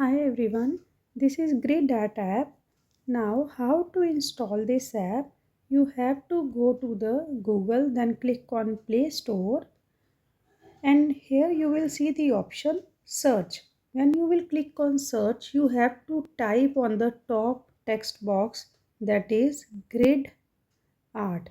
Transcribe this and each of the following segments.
Hi everyone, this is gridart app. Now, how to install this app? You have to go to the Google, then click on Play Store, and here you will see the option Search. When you will click on Search, you have to type on the top text box, that is grid art.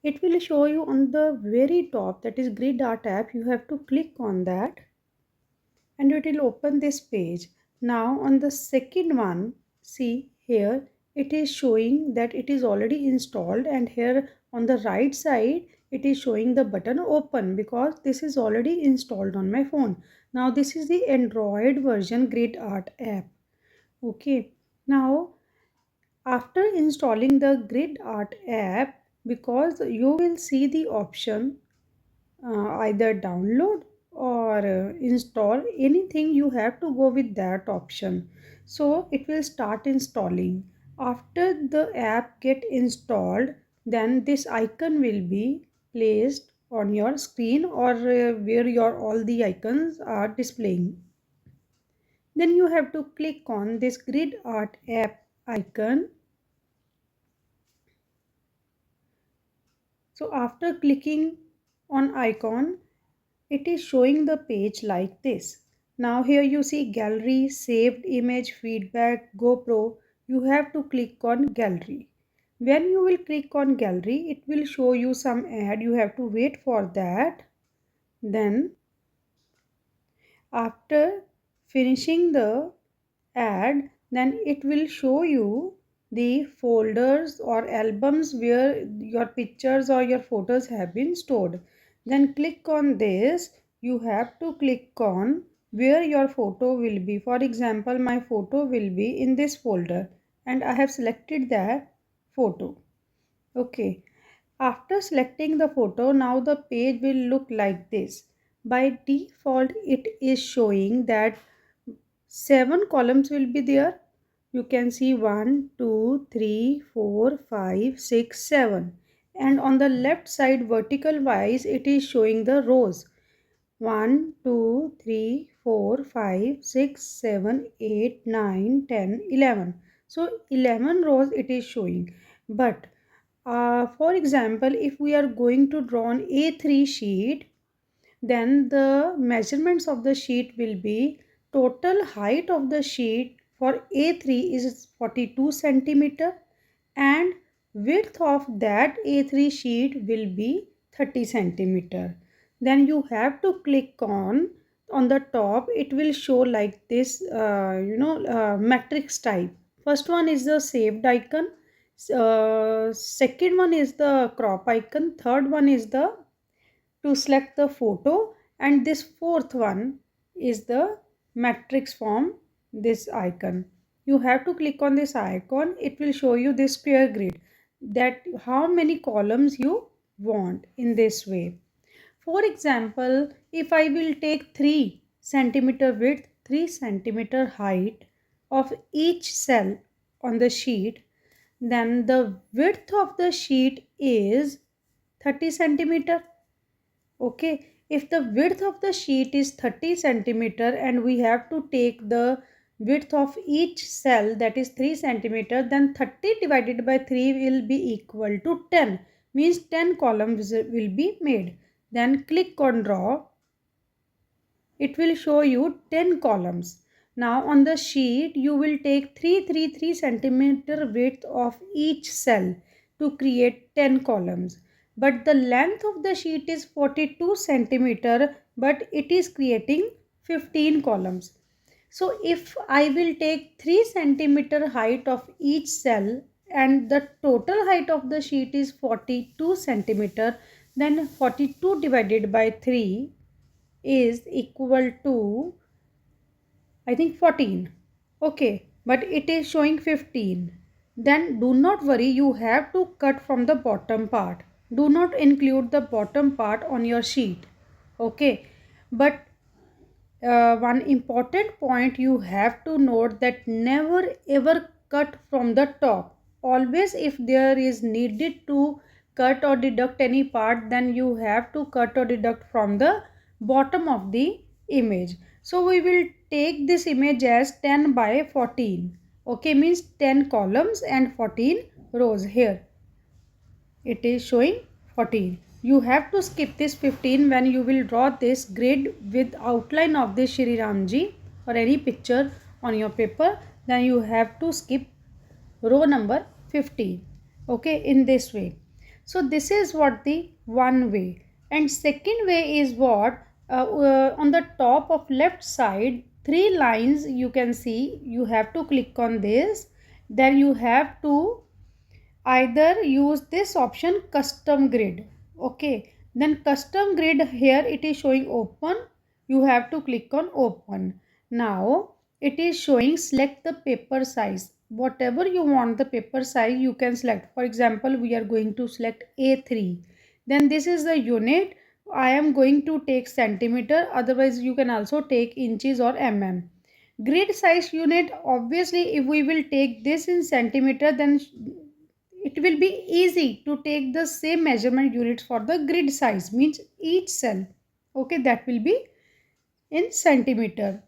It will show you on the very top, that is gridart app. You have to click on that and it will open this page. Now on the second one, see here it is showing that it is already installed, and here on the right side it is showing the button open because this is already installed on my phone. Now this is the Android version gridart app. Okay, now after installing the gridart app, because you will see the option either download or install anything, you have to go with that option. So it will start installing. After the app get installed, then this icon will be placed on your screen, or where your all the icons are displaying. Then you have to click on this grid art app icon. So after clicking on icon, it is showing the page like this. Now here you see gallery, saved image, feedback, GoPro. You have to click on gallery. When you will click on gallery, it will show you some ad. You have to wait for that. Then after finishing the ad, then it will show you the folders or albums where your pictures or your photos have been stored. Then click on this. You have to click on where your photo will be. For example, my photo will be in this folder and I have selected that photo. Okay, after selecting the photo, now the page will look like this. By default, it is showing that 7 columns will be there. You can see 1, 2, 3, 4, 5, 6, 7. And on the left side, vertical wise, it is showing the rows. 1, 2, 3, 4, 5, 6, 7, 8, 9, 10, 11. So 11 rows it is showing. But for example, if we are going to draw an A3 sheet, then the measurements of the sheet will be total height of the sheet for A3 is 42 centimeter, and width of that A3 sheet will be 30 centimeter. Then you have to click on the top. It will show like this matrix type. First one is the saved icon, second one is the crop icon, third one is the to select the photo, and this fourth one is the matrix form, this icon. You have to click on this icon. It will show you this square grid, that how many columns you want in this way. For example, if I will take 3 centimeter width, 3 centimeter height of each cell on the sheet, then the width of the sheet is 30 centimeter. Okay, if the width of the sheet is 30 centimeter and we have to take the width of each cell, that is 3 centimeter, then 30 divided by 3 will be equal to 10, means 10 columns will be made. Then click on draw. It will show you 10 columns. Now on the sheet you will take 3 centimeter width of each cell to create 10 columns. But the length of the sheet is 42 centimeter, but it is creating 15 columns. So if I will take 3 centimeter height of each cell and the total height of the sheet is 42 centimeter, then 42 divided by 3 is equal to, I think, 14. Okay, but it is showing 15. Then do not worry, you have to cut from the bottom part. Do not include the bottom part on your sheet. Okay, but one important point you have to note, that never ever cut from the top. Always if there is needed to cut or deduct any part, then you have to cut or deduct from the bottom of the image. So we will take this image as 10 by 14. Okay, means 10 columns and 14 rows. Here it is showing 14. You have to skip this 15 when you will draw this grid with outline of this Shri Ramji or any picture on your paper. Then you have to skip row number 15. Okay, in this way. So this is what the one way. And second way is what, on the top of left side, three lines you can see. You have to click on this. Then you have to either use this option custom grid. Okay, then custom grid, here it is showing open. You have to click on open. Now it is showing select the paper size. Whatever you want the paper size you can select. For example, we are going to select A3. Then this is the unit. I am going to take centimeter, otherwise you can also take inches or mm. Grid size unit, obviously if we will take this in centimeter, then it will be easy to take the same measurement units for the grid size, means each cell. Okay, that will be in centimeter.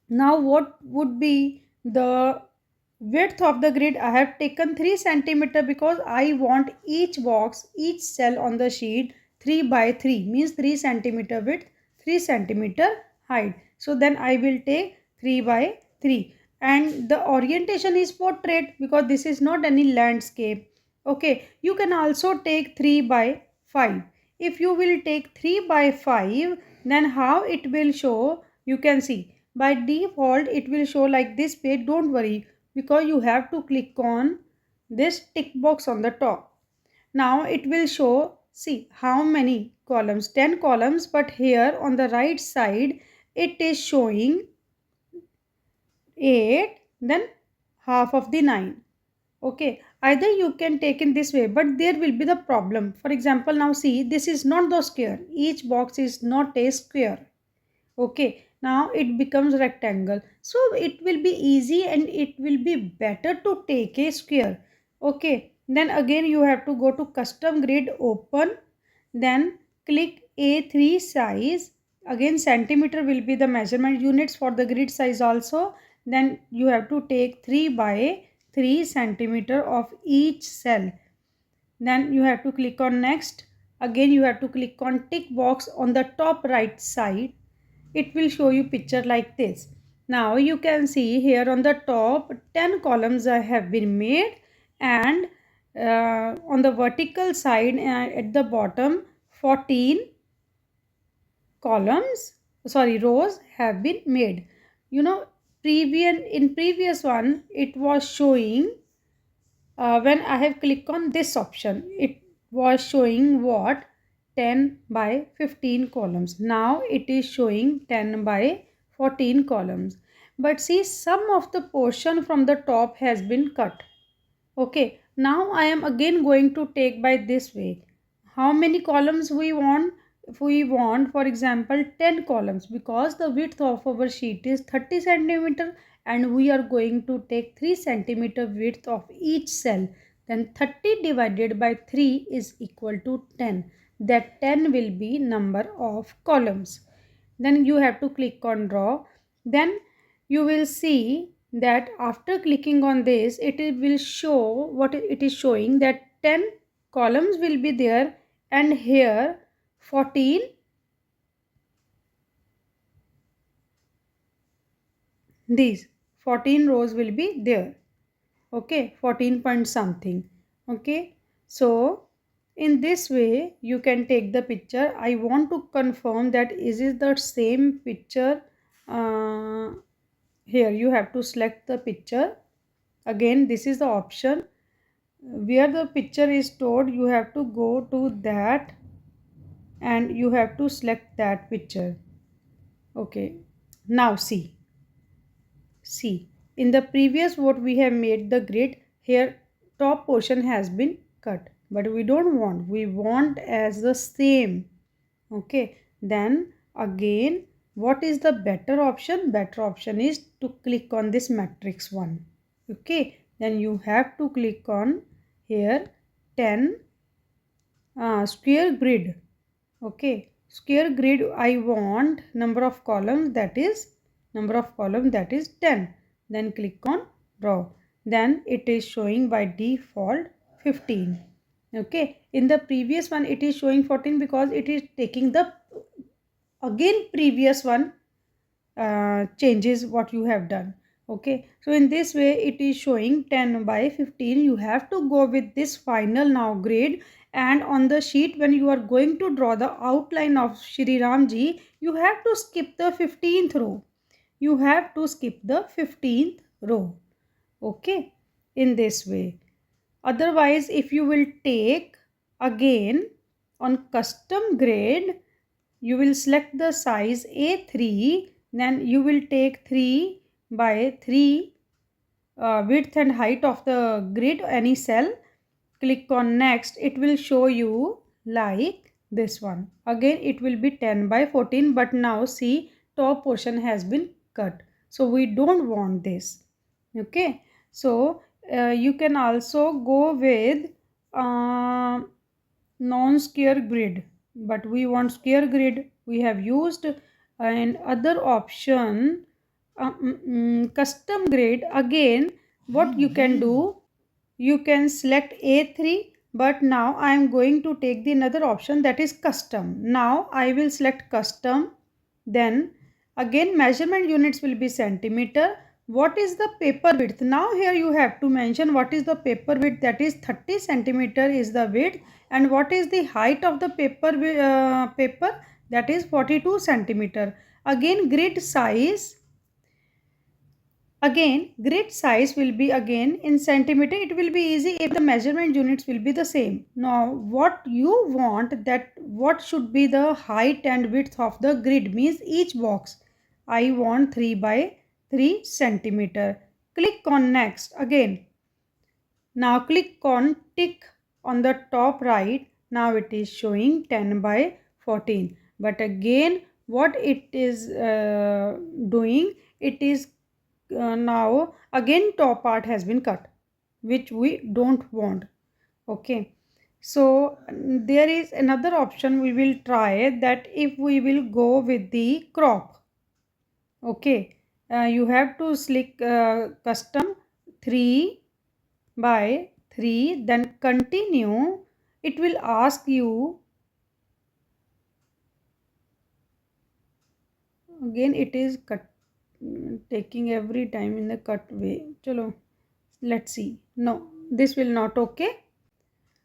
Now what would be the width of the grid? I have taken 3 centimeter because I want each box, each cell on the sheet 3 by 3, means 3 centimeter width, 3 centimeter height. So then I will take 3 by 3. And the orientation is portrait because this is not any landscape. Okay, you can also take 3 by 5. If you will take 3 by 5, then how it will show, you can see by default it will show like this page. Don't worry, because you have to click on this tick box on the top. Now it will show, see how many columns, 10 columns, but here on the right side it is showing 8, then half of the 9. Okay, either you can take in this way, but there will be the problem. For example, now see, this is not the square, each box is not a square. Okay, now it becomes rectangle, so it will be easy and it will be better to take a square. Okay, then again you have to go to custom grid, open, then click A3 size. Again centimeter will be the measurement units for the grid size also. Then you have to take 3 by 3 centimeter of each cell. Then you have to click on next. Again you have to click on tick box on the top right side. It will show you picture like this. Now you can see here on the top 10 columns have been made, and on the vertical side at the bottom 14 columns, sorry, rows have been made. You know, previous one it was showing, when I have clicked on this option, it was showing what, 10 by 15 columns. Now it is showing 10 by 14 columns. But see, some of the portion from the top has been cut. Okay, now I am again going to take by this way. How many columns we want? If we want, for example, 10 columns, because the width of our sheet is 30 centimeter and we are going to take 3 centimeter width of each cell, then 30 divided by 3 is equal to 10. That 10 will be number of columns. Then you have to click on draw. Then you will see that after clicking on this, it will show what it is showing, that 10 columns will be there, and here 14 these 14 rows will be there. Okay, 14 point something. Okay, so in this way you can take the picture. I want to confirm that is it the same picture. Here you have to select the picture. Again, this is the option where the picture is stored. You have to go to that and you have to select that picture. Okay, now see, in the previous what we have made the grid, here top portion has been cut, but we don't want, we want as the same. Okay, then again what is the better option? Better option is to click on this matrix one. Okay, then you have to click on here 10 square grid. Okay, square grid I want number of columns, that is 10. Then click on draw. Then it is showing by default 15. Okay, in the previous one it is showing 14 because it is taking the again previous one changes what you have done. Okay, so in this way it is showing 10 by 15. You have to go with this final now grade, and on the sheet when you are going to draw the outline of Shri Ramji, you have to skip the 15th row. You have to skip the 15th row. Okay, in this way. Otherwise, if you will take again on custom grade, you will select the size A3, then you will take 3 by 3 width and height of the grid, any cell. Click on next. It will show you like this one. Again it will be 10 by 14, but now see top portion has been cut. So we don't want this. Okay, so you can also go with non-square grid, but we want square grid. We have used and other option custom grid. Again what you can do, you can select A3, but now I am going to take the another option, that is custom. Now I will select custom. Then again measurement units will be centimeter. What is the paper width? Now here you have to mention what is the paper width, that is 30 centimeter is the width, and what is the height of the paper, that is 42 centimeter. Again grid size, again grid size will be again in centimeter. It will be easy if the measurement units will be the same. Now what you want, that what should be the height and width of the grid, means each box. I want 3 by 3 centimeter. Click on next again. Now click on tick on the top right. Now it is showing 10 by 14. But again what it is doing, it is now again top part has been cut, which we don't want. Okay, so there is another option we will try, that if we will go with the crop. Okay, you have to select custom 3 by 3, then continue. It will ask you again, it is cut taking every time in the cut way. Chalo, let's see. No, this will not. Okay,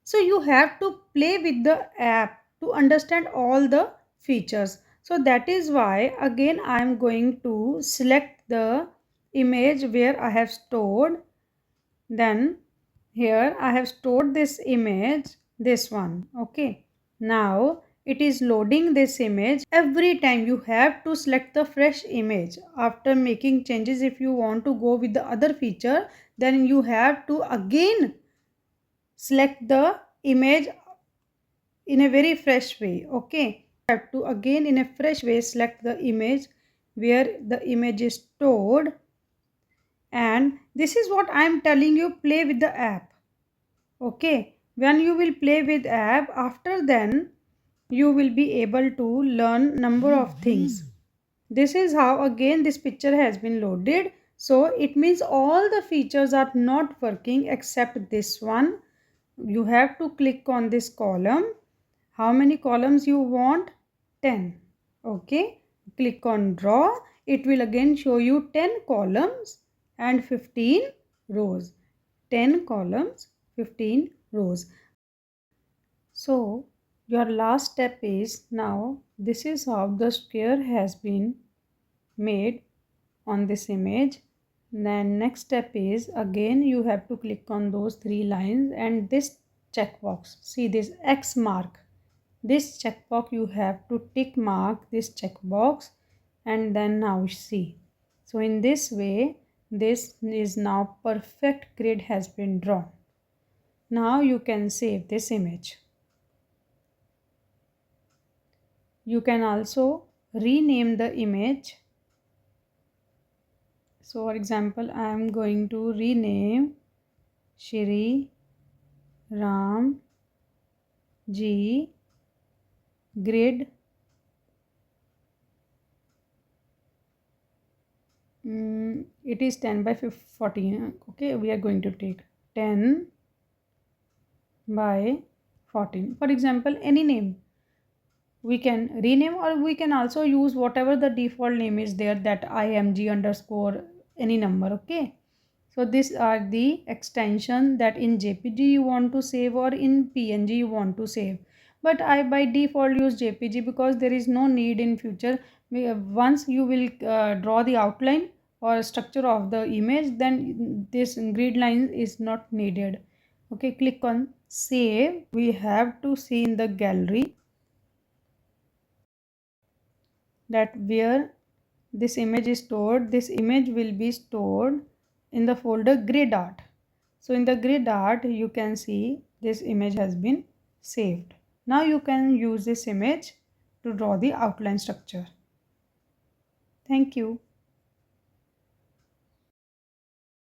so you have to play with the app to understand all the features. So that is why again I am going to select the image where I have stored. Then here I have stored this image, this one. Okay, now it is loading this image. Every time you have to select the fresh image after making changes. If you want to go with the other feature, then you have to again select the image in a very fresh way. Okay, you have to again in a fresh way select the image where the image is stored. And this is what I am telling you, play with the app. Okay, when you will play with app, after then you will be able to learn number of things. This is how again this picture has been loaded. So it means all the features are not working except this one. You have to click on this column. How many columns you want? 10. Okay, click on draw. It will again show you 10 columns and 15 rows. 10 columns, 15 rows. So your last step is, now this is how the square has been made on this image. Then next step is again you have to click on those 3 lines and this checkbox. See this X mark. This checkbox you have to tick mark this checkbox, and then now see. So in this way this is now perfect grid has been drawn. Now you can save this image. You can also rename the image. So for example, I am going to rename Shri Ram Ji grid It is 10 by 14. Okay, we are going to take 10 by 14. For example, any name we can rename, or we can also use whatever the default name is there, that img underscore any number. Okay, so these are the extension that in jpg you want to save or in png you want to save. But I by default use jpg because there is no need in future. Once you will draw the outline or structure of the image, then this grid line is not needed. Okay, click on save. We have to see in the gallery that where this image is stored. This image will be stored in the folder gridart. So in the gridart you can see this image has been saved. Now you can use this image to draw the outline structure. Thank you.